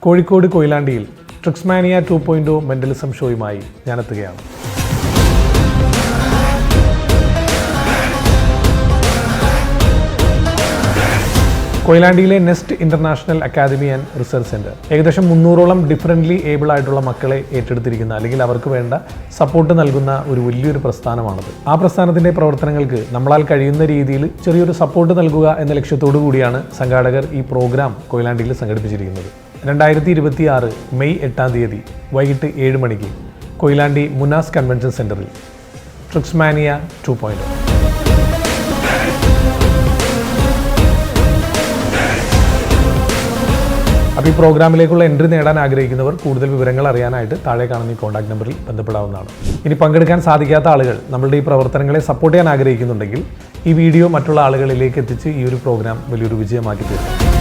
കോഴിക്കോട് കൊയിലാണ്ടിയിൽ Tricksmania 2.0 mentalism ഷോയുമായി ഞാനെത്തുകയാണ്. കൊയിലാണ്ടിയിലെ Nest international academy and research centre ഏകദേശം 300ഓളം ഡിഫറൻ്റ്ലി ഏബിൾ ആയിട്ടുള്ള മക്കളെ ഏറ്റെടുത്തിരിക്കുന്ന അല്ലെങ്കിൽ അവർക്ക് വേണ്ട സപ്പോർട്ട് നൽകുന്ന ഒരു വലിയൊരു പ്രസ്ഥാനമാണത്. ആ പ്രസ്ഥാനത്തിൻ്റെ പ്രവർത്തനങ്ങൾക്ക് നമ്മളാൽ കഴിയുന്ന രീതിയിൽ ചെറിയൊരു സപ്പോർട്ട് നൽകുക എന്ന ലക്ഷ്യത്തോടു കൂടിയാണ് സംഘാടകർ ഈ പ്രോഗ്രാം കൊയിലാണ്ടിയിൽ സംഘടിപ്പിച്ചിരിക്കുന്നത്. 2026 മെയ് 8-ാം തീയതി വൈകിട്ട് 7 മണിക്ക് കൊയിലാണ്ടി മുനാസ് കൺവെൻഷൻ സെന്ററിൽ ട്രിക്സ്മാനിയ 2.0. അപ്പോൾ ഈ പ്രോഗ്രാമിലേക്കുള്ള എൻട്രി നേടാൻ ആഗ്രഹിക്കുന്നവർ കൂടുതൽ വിവരങ്ങൾ അറിയാനായിട്ട് താഴെ കാണുന്ന ഈ കോൺടാക്ട് നമ്പറിൽ ബന്ധപ്പെടാവുന്നതാണ്. ഇനി പങ്കെടുക്കാൻ സാധിക്കാത്ത ആളുകൾ നമ്മളുടെ ഈ പ്രവർത്തനങ്ങളെ സപ്പോർട്ട് ചെയ്യാൻ ആഗ്രഹിക്കുന്നുണ്ടെങ്കിൽ ഈ വീഡിയോ മറ്റുള്ള ആളുകളിലേക്ക് എത്തിച്ച് ഈ ഒരു പ്രോഗ്രാം വലിയൊരു വിജയമാക്കി തീർക്കും.